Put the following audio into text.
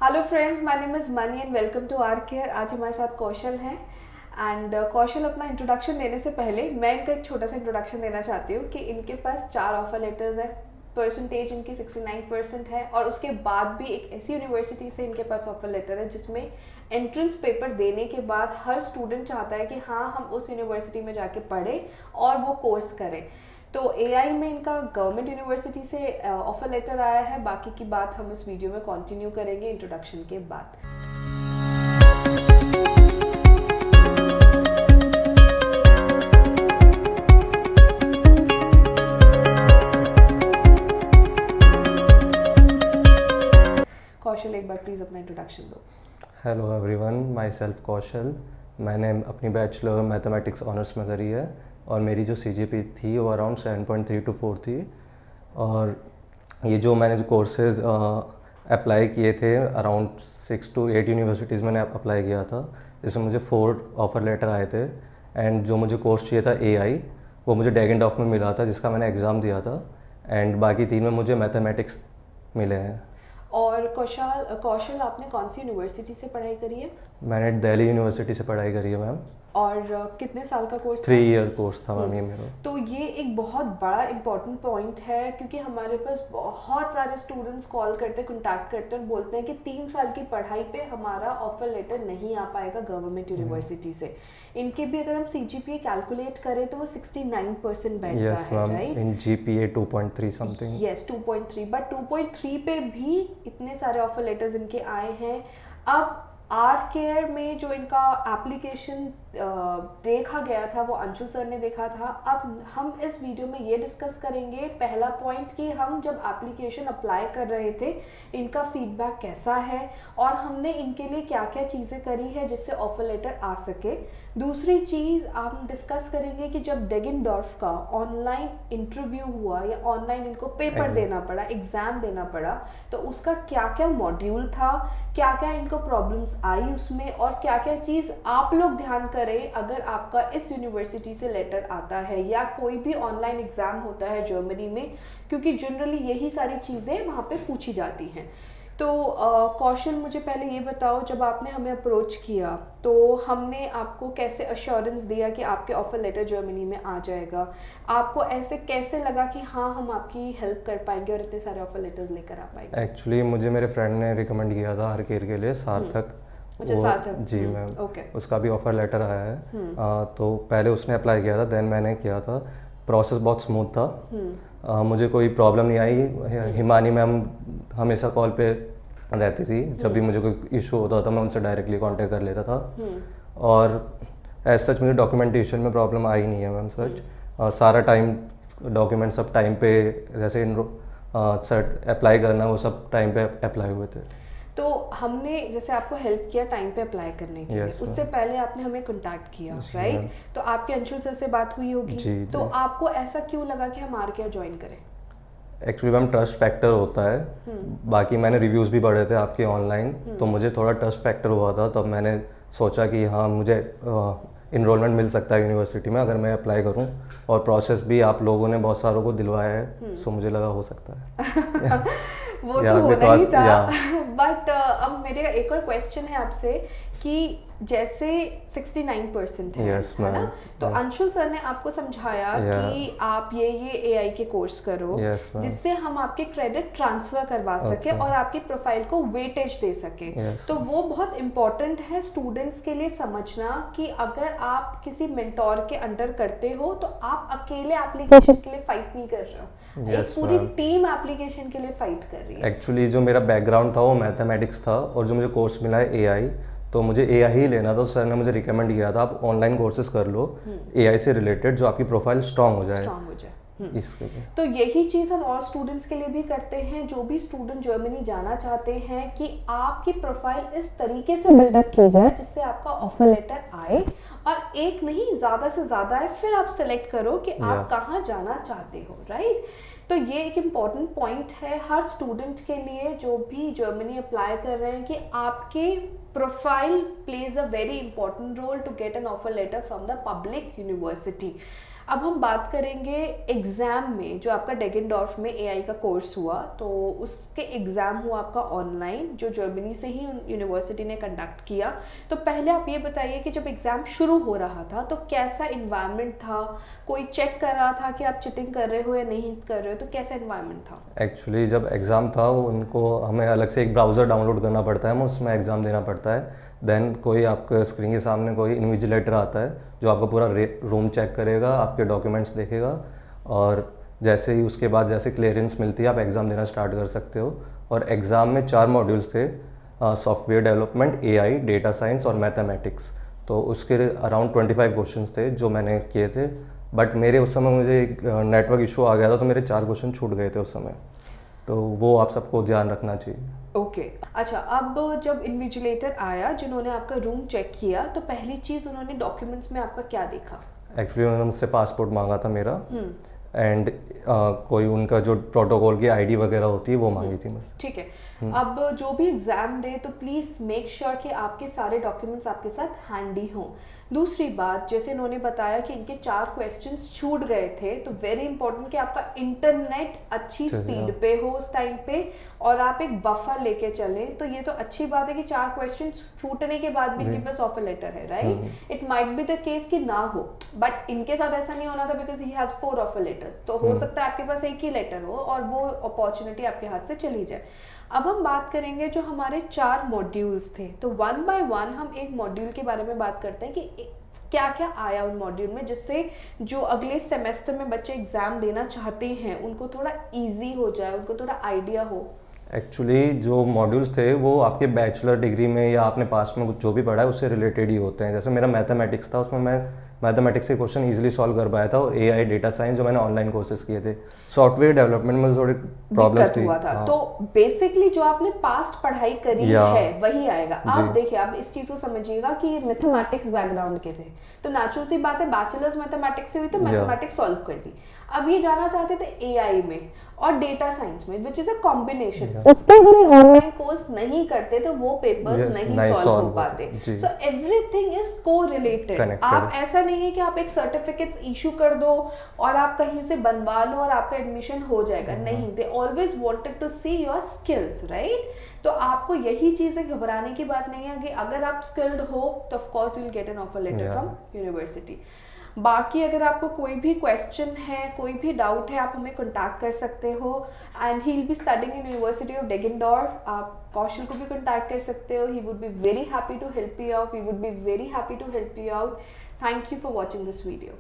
Hello friends, my name is Mani and welcome to our care. आज हमारे साथ कौशल हैं एंड कौशल अपना इंट्रोडक्शन देने से पहले मैं इनका एक छोटा सा इंट्रोडक्शन देना चाहती हूँ कि इनके पास 4 ऑफर लेटर्स हैं। परसेंटेज इनकी 69% है और उसके बाद भी एक ऐसी यूनिवर्सिटी से इनके पास ऑफर लेटर है जिसमें एंट्रेंस पेपर देने के बाद हर स्टूडेंट चाहता है कि हाँ, हम उस यूनिवर्सिटी में जाके पढ़ें और वो कोर्स करें। तो एआई में इनका गवर्नमेंट यूनिवर्सिटी से ऑफर लेटर आया है। बाकी की बात हम इस वीडियो में कंटिन्यू करेंगे इंट्रोडक्शन के बाद। कौशल, एक बार प्लीज़ अपना इंट्रोडक्शन दो। हेलो एवरीवन, माई सेल्फ कौशल। मैंने अपनी बैचलर मैथमेटिक्स ऑनर्स में करी है और मेरी जो CGPA थी वो अराउंड 7.3 to 4 थी। और ये जो मैंने जो कोर्सेज अप्लाई किए थे अराउंड 6 to 8 यूनिवर्सिटीज़ मैंने अप्लाई किया था, जिसमें मुझे 4 ऑफ़र लेटर आए थे। एंड जो मुझे कोर्स चाहिए था AI, वो मुझे डैगेनडॉर्फ में मिला था, जिसका मैंने एग्ज़ाम दिया था। एंड बाकी 3 में मुझे मैथमेटिक्स मिले हैं। और कौशल आपने कौन सी यूनिवर्सिटी से पढ़ाई करी है? मैंने दिल्ली यूनिवर्सिटी से पढ़ाई करी है मैम। और कितने साल का कोर्स था? 3 ईयर कोर्स था मैम ये मेरा। तो ये एक बहुत बड़ा इम्पॉर्टेंट पॉइंट है क्योंकि हमारे पास बहुत सारे स्टूडेंट्स कॉल करते, कॉन्टैक्ट करते हैं और बोलते हैं कि 3 साल की पढ़ाई पे हमारा ऑफर लेटर नहीं आ पाएगा गवर्नमेंट यूनिवर्सिटी से। इनके भी अगर हम CGPA कैलकुलेट करें तो वो 69% बैठता है, right? In GPA 2.3 something. Yes, 2.3। But 2.3 पे भी इतने सारे ऑफर लेटर्स इनके आए हैं। अब आर केयर में जो इनका एप्लीकेशन देखा गया था वो अंशुल सर ने देखा था। अब हम इस वीडियो में ये डिस्कस करेंगे पहला पॉइंट कि हम जब एप्लीकेशन अप्लाई कर रहे थे इनका फीडबैक कैसा है और हमने इनके लिए क्या क्या चीज़ें करी है जिससे ऑफर लेटर आ सके। दूसरी चीज़ हम डिस्कस करेंगे कि जब डैगेनडॉर्फ का ऑनलाइन इंटरव्यू हुआ या ऑनलाइन इनको पेपर देना पड़ा, एग्ज़ाम देना पड़ा, तो उसका क्या क्या मॉड्यूल था, क्या क्या इनको प्रॉब्लम्स आई उसमें और क्या क्या चीज़ आप लोग ध्यान करें अगर आपका इस यूनिवर्सिटी से लेटर आता है या कोई भी ऑनलाइन एग्ज़ाम होता है जर्मनी में, क्योंकि जनरली यही सारी चीज़ें वहाँ पे पूछी जाती हैं। तो कौशल, मुझे पहले ये बताओ, जब आपने हमें अप्रोच किया तो हमने आपको कैसे अश्योरेंस दिया कि आपके ऑफर लेटर जर्मनी में आ जाएगा? आपको ऐसे कैसे लगा कि हाँ, हम आपकी हेल्प कर पाएंगे और इतने सारे ऑफर लेटर्स लेकर आ पाएंगे? एक्चुअली मुझे मेरे फ्रेंड ने रिकमेंड किया था आर केयर के लिए, सार्थक। अच्छा, सार्थक। जी मैम। ओके। उसका भी ऑफर लेटर आया है। तो पहले उसने अप्लाई किया था, देन मैंने किया था। प्रोसेस बहुत स्मूथ था। मुझे कोई प्रॉब्लम नहीं आई। हिमानी मैम हमेशा कॉल पे रहती थी, जब भी मुझे कोई इशू होता था मैं उनसे डायरेक्टली कांटेक्ट कर लेता था। और एज सच मुझे डॉक्यूमेंटेशन में प्रॉब्लम आई नहीं है मैम, सच। सारा टाइम डॉक्यूमेंट सब टाइम पे, जैसे सर्ट अप्लाई करना वो सब टाइम पे अप्लाई हुए थे। तो हमने जैसे आपको हेल्प किया टाइम पे अप्लाई करने के लिए, उससे पहले आपने हमें कांटेक्ट किया, राइट? तो आपके अंशुल सर से बात हुई होगी। तो आपको ऐसा क्यों लगा कि हम आर केयर ज्वाइन करें? एक्चुअली मैम ट्रस्ट फैक्टर होता है। बाकी मैंने रिव्यूज़ भी पढ़े थे आपके ऑनलाइन, तो मुझे थोड़ा ट्रस्ट फैक्टर हुआ था। तब मैंने सोचा कि हाँ, मुझे इनरोलमेंट मिल सकता है यूनिवर्सिटी में अगर मैं अप्लाई करूं। और प्रोसेस भी आप लोगों ने बहुत सारों को दिलवाया है, सो मुझे लगा हो सकता है। वो तो होना ही था। बट अब मेरे एक और क्वेश्चन है आपसे कि जैसे 69% है ना? तो अंशुल सर ने आपको समझाया कि आप ये AI के कोर्स करो, जिससे हम आपके क्रेडिट ट्रांसफर करवा सके और आपकी प्रोफाइल को वेटेज दे सके। तो वो बहुत इम्पोर्टेंट है स्टूडेंट्स के लिए समझना कि अगर आप किसी मेंटोर के अंडर करते हो तो आप अकेले एप्लीकेशन के लिए फाइट नहीं कर रहे हो, एक पूरी टीम एप्लीकेशन के लिए फाइट कर रही है। एक्चुअली जो मेरा बैकग्राउंड था वो मैथमेटिक्स था और जो मुझे कोर्स मिला है AI, तो मुझे AI ही लेना था। सर ने मुझे रिकमेंड किया था आप ऑनलाइन कोर्सेज कर लो AI से रिलेटेड, जो आपकी प्रोफाइल स्ट्रांग हो जाए। इसके लिए तो यही चीज़ हम और स्टूडेंट्स के लिए भी करते हैं, जो भी स्टूडेंट जर्मनी जाना चाहते हैं, कि आपकी प्रोफाइल इस तरीके से बिल्डअप की जाए जिससे आपका ऑफर लेटर आए और एक नहीं ज़्यादा से ज़्यादा है, फिर आप सेलेक्ट करो कि आप कहाँ जाना चाहते हो, राइट? तो ये एक इम्पॉर्टेंट पॉइंट है हर स्टूडेंट के लिए जो भी जर्मनी अप्लाई कर रहे हैं कि आपके profile plays a very important role to get an offer letter from the public university. अब हम बात करेंगे एग्ज़ाम में, जो आपका डेगेनडॉर्फ में एआई का कोर्स हुआ, तो उसके एग्ज़ाम हुआ आपका ऑनलाइन, जो जर्मनी से ही यूनिवर्सिटी ने कंडक्ट किया। तो पहले आप ये बताइए कि जब एग्ज़ाम शुरू हो रहा था तो कैसा इन्वायरमेंट था? कोई चेक कर रहा था कि आप चीटिंग कर रहे हो या नहीं कर रहे हो? तो कैसा इन्वायरमेंट था? एक्चुअली जब एग्ज़ाम था वो उनको हमें अलग से एक ब्राउज़र डाउनलोड करना पड़ता है, हमें उसमें एग्ज़ाम देना पड़ता है। देन कोई आपके स्क्रीन के सामने कोई इन्विजिलेटर आता है जो आपका पूरा रूम चेक करेगा, आपके डॉक्यूमेंट्स देखेगा, और जैसे ही उसके बाद जैसे क्लियरेंस मिलती है आप एग्ज़ाम देना स्टार्ट कर सकते हो। और एग्ज़ाम में 4 मॉड्यूल्स थे, software development, AI, data science और मैथमेटिक्स। तो उसके अराउंड 25 क्वेश्चंस थे जो मैंने किए थे, बट मेरे उस समय मुझे एक नेटवर्क इशू आ गया था तो मेरे 4 क्वेश्चन छूट गए थे उस समय, तो वो आप सबको ध्यान रखना चाहिए। ओके अच्छा, अब जब इन्विजिलेटर आया जिन्होंने आपका रूम चेक किया, तो पहली चीज़ उन्होंने डॉक्यूमेंट्स में आपका क्या देखा? एक्चुअली उन्होंने मुझसे पासपोर्ट मांगा था मेरा, एंड कोई उनका जो प्रोटोकॉल की आईडी वगैरह होती है वो मांगी थी मुझसे। ठीक है। अब जो भी एग्जाम दे तो प्लीज मेक श्योर कि आपके सारे डॉक्यूमेंट्स आपके साथ हैंडी हों। दूसरी बात, जैसे इन्होंने बताया कि इनके 4 क्वेश्चंस छूट गए थे, तो वेरी इंपॉर्टेंट कि आपका इंटरनेट अच्छी स्पीड पे हो उस टाइम पे, और आप एक बफर लेके चलें। तो ये तो अच्छी बात है कि 4 क्वेश्चंस छूटने के बाद भी इनके पास ऑफर लेटर है, right? It might be the case कि ना हो, बट इनके साथ ऐसा नहीं होना था because he has 4 offer letters. तो हो सकता है आपके पास एक ही लेटर हो और वो अपॉर्चुनिटी आपके हाथ से चली जाए। अब हम बात करेंगे जो हमारे 4 मॉड्यूल्स थे, तो 1 बाय 1 हम एक मॉड्यूल के बारे में बात करते हैं कि क्या क्या आया उन मॉड्यूल में, जिससे जो अगले सेमेस्टर में बच्चे एग्जाम देना चाहते हैं उनको थोड़ा इजी हो जाए, उनको थोड़ा आइडिया हो। एक्चुअली जो मॉड्यूल्स थे वो आपके बैचलर डिग्री में या आपने पास में जो भी पढ़ा है उससे रिलेटेड ही होते हैं। जैसे मेरा मैथमेटिक्स था, उसमें मैं मैथमेटिक्स के क्वेश्चन इजीली सॉल्व कर पाया था, और एआई, डेटा साइंस जो मैंने ऑनलाइन कोर्सेज किए थे। सॉफ्टवेयर डेवलपमेंट में थोड़ी प्रॉब्लम्स थी। हुआ था। हाँ। तो बेसिकली जो आपने पास्ट पढ़ाई करी है वही आएगा। आप देखिए, आप इस चीज को समझिएगा कि मैथमेटिक्स बैकग्राउंड के थे, तो नेचुरल सी बात है बैचलर्स मैथमेटिक्स से हुई तो मैथमेटिक्स सॉल्व कर दी। अब ये जाना चाहते थे एआई में और डेटा साइंस में, विच इज अ कॉम्बिनेशन। उस पे अगर ऑनलाइन कोर्स नहीं करते तो वो पेपर्स नहीं सॉल्व हो पाते। So everything is correlated. आप ऐसा नहीं है कि आप एक सर्टिफिकेट्स इशू कर दो और आप कहीं से बनवा लो और आपका एडमिशन हो जाएगा। नहीं, they always wanted to see your skills, right? तो आपको यही चीज़ है, घबराने की बात नहीं है कि अगर आप स्किल्ड हो तो of course you will get an offer letter from university. बाकी अगर आपको कोई भी क्वेश्चन है, कोई भी डाउट है, आप हमें कॉन्टैक्ट कर सकते हो। And he will be studying in university of Deggendorf. आप कौशल को भी कॉन्टैक्ट कर सकते हो। He would be very happy to help you out. We would be very happy to help you out. Thank you for watching this video.